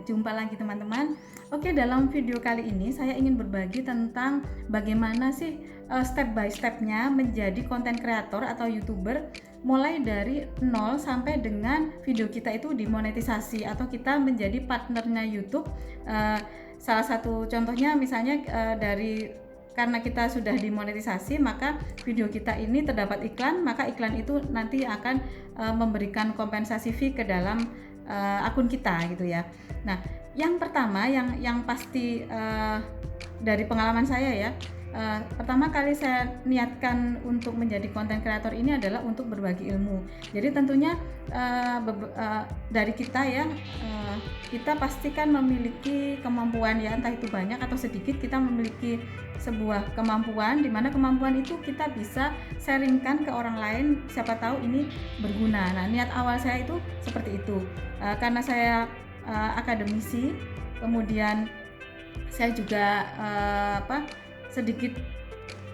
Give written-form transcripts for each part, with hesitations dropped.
jumpa lagi teman-teman. Oke, dalam video kali ini saya ingin berbagi tentang bagaimana sih step by stepnya menjadi konten kreator atau YouTuber, mulai dari nol sampai dengan video kita itu dimonetisasi atau kita menjadi partnernya YouTube. Salah satu contohnya misalnya karena kita sudah dimonetisasi, maka video kita ini terdapat iklan, maka iklan itu nanti akan memberikan kompensasi fee ke dalam akun kita gitu ya. Nah, yang pertama yang pasti dari pengalaman saya ya, pertama kali saya niatkan untuk menjadi konten kreator ini adalah untuk berbagi ilmu. Jadi tentunya dari kita ya, kita pastikan memiliki kemampuan ya, entah itu banyak atau sedikit, kita memiliki sebuah kemampuan, di mana kemampuan itu kita bisa sharingkan ke orang lain, siapa tahu ini berguna. Nah, niat awal saya itu seperti itu, karena saya akademisi, kemudian saya juga sedikit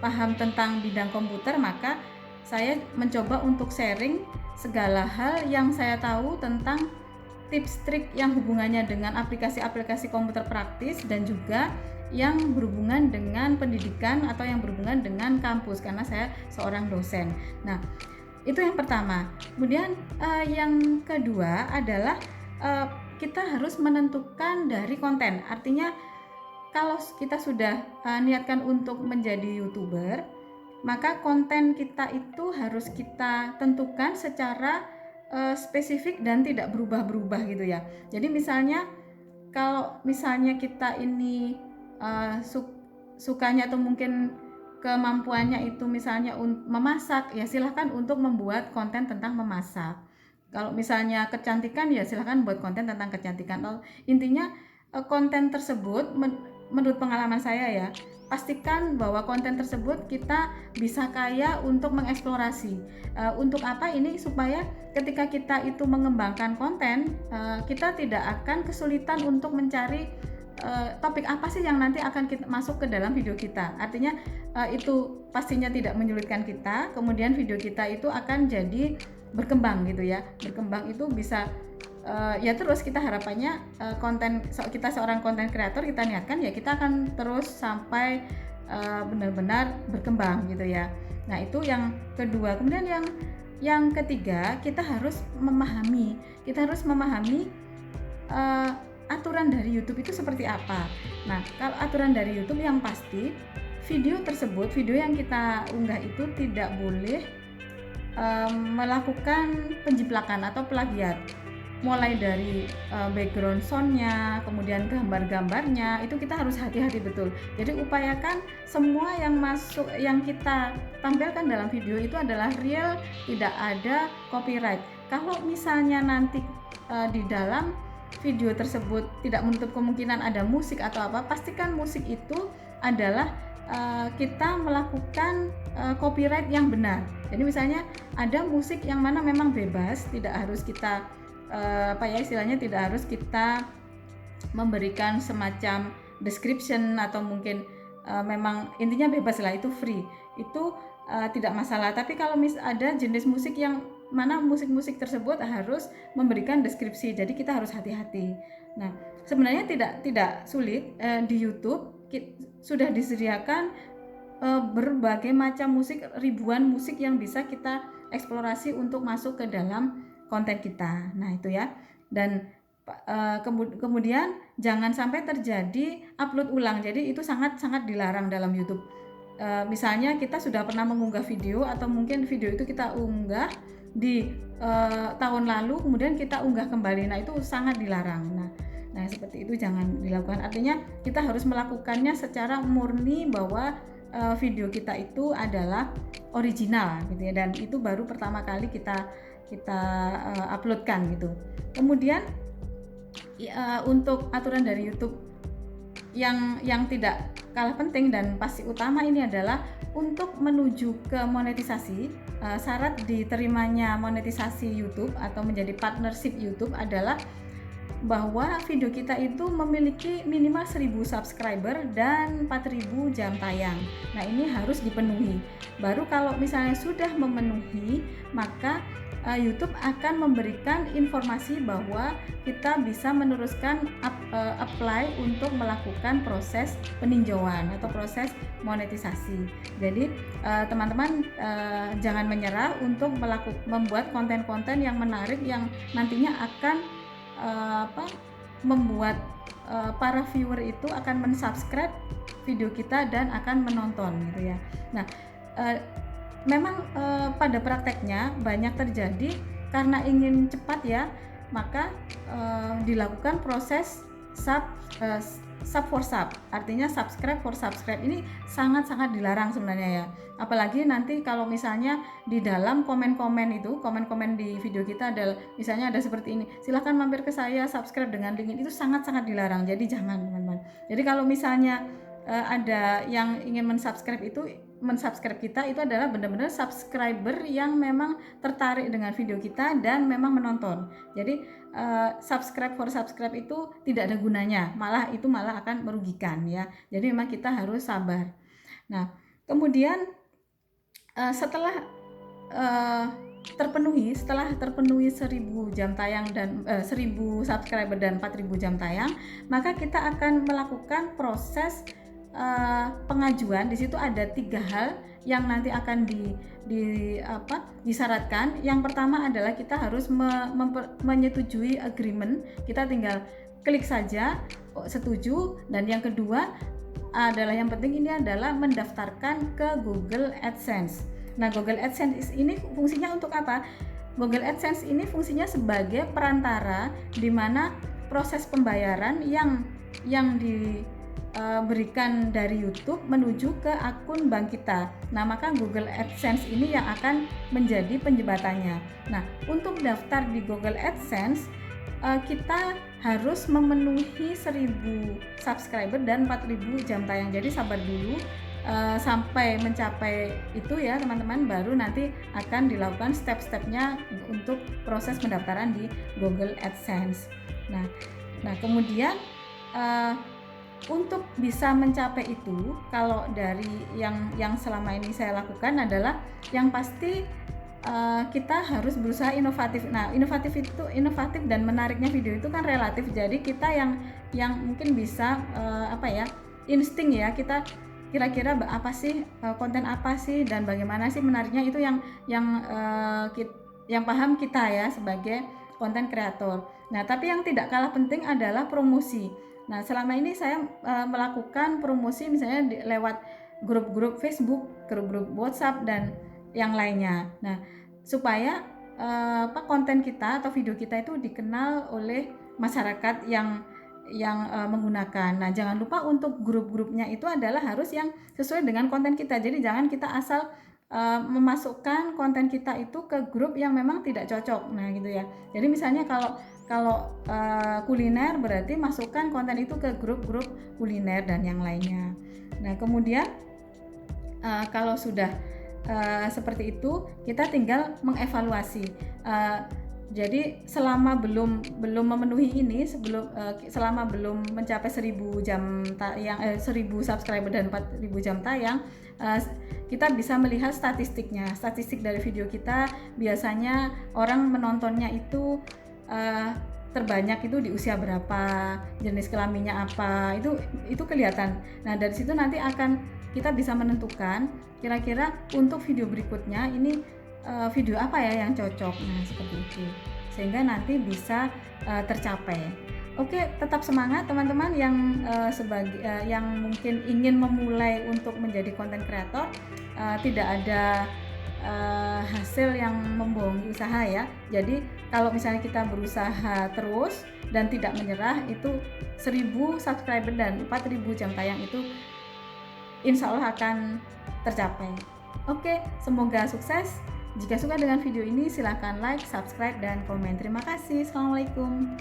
paham tentang bidang komputer, maka saya mencoba untuk sharing segala hal yang saya tahu tentang tips trik yang hubungannya dengan aplikasi-aplikasi komputer praktis dan juga yang berhubungan dengan pendidikan atau yang berhubungan dengan kampus, karena saya seorang dosen. Nah, itu yang pertama. Kemudian yang kedua adalah kita harus menentukan dari konten. Artinya kalau kita sudah niatkan untuk menjadi YouTuber, maka konten kita itu harus kita tentukan secara spesifik dan tidak berubah-berubah gitu ya. Jadi misalnya kalau misalnya kita ini sukanya atau mungkin kemampuannya itu misalnya memasak, ya silahkan untuk membuat konten tentang memasak. Kalau misalnya kecantikan, ya silahkan buat konten tentang kecantikan. Intinya konten tersebut menurut pengalaman saya ya, pastikan bahwa konten tersebut kita bisa kaya untuk mengeksplorasi. Untuk apa ini? Supaya ketika kita itu mengembangkan konten, kita tidak akan kesulitan untuk mencari topik apa sih yang nanti akan kita masuk ke dalam video kita. Artinya itu pastinya tidak menyulitkan kita, kemudian video kita itu akan jadi berkembang gitu ya. Berkembang itu bisa ya terus kita harapannya kita seorang konten kreator, kita niatkan ya kita akan terus sampai benar-benar berkembang gitu ya. Nah, itu yang kedua. Kemudian yang ketiga, kita harus memahami aturan dari YouTube itu seperti apa. Nah, kalau aturan dari YouTube yang pasti video yang kita unggah itu tidak boleh melakukan penjiplakan atau plagiat. Mulai dari background soundnya, kemudian gambar-gambarnya, itu kita harus hati-hati betul. Jadi upayakan semua yang kita tampilkan dalam video itu adalah real, tidak ada copyright. Kalau misalnya nanti di dalam video tersebut tidak menutup kemungkinan ada musik atau apa, pastikan musik itu adalah kita melakukan copyright yang benar. Jadi misalnya ada musik yang mana memang bebas, tidak harus kita istilahnya tidak harus kita memberikan semacam description atau mungkin memang intinya bebas lah, itu free, itu tidak masalah. Tapi kalau ada jenis musik yang mana musik-musik tersebut harus memberikan deskripsi, jadi kita harus hati-hati. Nah, sebenarnya tidak sulit, di YouTube sudah disediakan berbagai macam musik, ribuan musik yang bisa kita eksplorasi untuk masuk ke dalam konten kita. Nah, itu ya. Dan kemudian jangan sampai terjadi upload ulang. Jadi itu sangat-sangat dilarang dalam YouTube. Misalnya kita sudah pernah mengunggah video atau mungkin video itu kita unggah di tahun lalu, kemudian kita unggah kembali. Nah, itu sangat dilarang. Nah, seperti itu jangan dilakukan. Artinya kita harus melakukannya secara murni bahwa video kita itu adalah original gitu ya, dan itu baru pertama kali kita uploadkan gitu. Kemudian untuk aturan dari YouTube yang tidak kalah penting dan pasti utama ini adalah untuk menuju ke monetisasi. Syarat diterimanya monetisasi YouTube atau menjadi partnership YouTube adalah bahwa video kita itu memiliki minimal 1000 subscriber dan 4000 jam tayang. Nah, ini harus dipenuhi. Baru kalau misalnya sudah memenuhi, maka YouTube akan memberikan informasi bahwa kita bisa meneruskan apply untuk melakukan proses peninjauan atau proses monetisasi. Jadi teman-teman jangan menyerah untuk membuat konten-konten yang menarik yang nantinya akan membuat para viewer itu akan mensubscribe video kita dan akan menonton gitu ya. Nah, memang pada prakteknya banyak terjadi karena ingin cepat ya, maka dilakukan proses sub for sub, artinya subscribe for subscribe. Ini sangat-sangat dilarang sebenarnya ya. Apalagi nanti kalau misalnya di dalam komen-komen di video kita ada misalnya ada seperti ini, silahkan mampir ke saya, subscribe dengan link ini, itu sangat-sangat dilarang. Jadi jangan teman-teman. Jadi kalau misalnya ada yang ingin mensubscribe kita itu adalah benar-benar subscriber yang memang tertarik dengan video kita dan memang menonton. Jadi subscribe for subscribe itu tidak ada gunanya, malah akan merugikan ya. Jadi memang kita harus sabar. Nah, kemudian setelah terpenuhi 1000 jam tayang dan 1000 subscriber dan 4000 jam tayang, maka kita akan melakukan proses pengajuan. Di situ ada 3 hal yang nanti akan disyaratkan. Yang pertama adalah kita harus menyetujui agreement. Kita tinggal klik saja setuju, dan yang kedua adalah yang penting ini adalah mendaftarkan ke Google AdSense. Nah, Google AdSense ini fungsinya untuk apa? Google AdSense ini fungsinya sebagai perantara di mana proses pembayaran yang diberikan dari YouTube menuju ke akun bank kita. Nah, maka Google AdSense ini yang akan menjadi penjembatannya. Nah, untuk daftar di Google AdSense kita harus memenuhi 1000 subscriber dan 4000 jam tayang. Jadi sabar dulu sampai mencapai itu ya teman-teman, baru nanti akan dilakukan step-stepnya untuk proses pendaftaran di Google AdSense. Nah kemudian untuk bisa mencapai itu, kalau dari yang selama ini saya lakukan adalah yang pasti kita harus berusaha inovatif. Nah, inovatif dan menariknya video itu kan relatif. Jadi kita yang mungkin bisa insting ya, kita kira-kira apa sih konten apa sih dan bagaimana sih menariknya, itu yang paham kita ya sebagai konten kreator. Nah, tapi yang tidak kalah penting adalah promosi. Nah, selama ini saya melakukan promosi misalnya lewat grup-grup Facebook, grup-grup WhatsApp dan yang lainnya. Nah, supaya konten kita atau video kita itu dikenal oleh masyarakat yang menggunakan. Nah, jangan lupa untuk grup-grupnya itu adalah harus yang sesuai dengan konten kita. Jadi jangan kita asal memasukkan konten kita itu ke grup yang memang tidak cocok. Nah, gitu ya. Jadi misalnya kalau kuliner, berarti masukkan konten itu ke grup-grup kuliner dan yang lainnya. Nah, kemudian kalau sudah seperti itu, kita tinggal mengevaluasi. Jadi selama belum memenuhi ini, selama belum mencapai 1000 jam tayang, 1000 subscriber dan 4000 jam tayang, kita bisa melihat statistiknya. Statistik dari video kita, biasanya orang menontonnya itu terbanyak itu di usia berapa, jenis kelaminnya apa, itu kelihatan. Nah, dari situ nanti kita bisa menentukan kira-kira untuk video berikutnya ini video apa ya yang cocok. Nah, seperti itu, sehingga nanti bisa tercapai. Oke, tetap semangat teman-teman yang mungkin ingin memulai untuk menjadi konten kreator. Tidak ada hasil yang membohongi usaha ya. Jadi kalau misalnya kita berusaha terus dan tidak menyerah, itu 1000 subscriber dan 4000 jam tayang itu insya Allah akan tercapai. Oke, semoga sukses. Jika suka dengan video ini, silahkan like, subscribe, dan komen. Terima kasih. Assalamualaikum.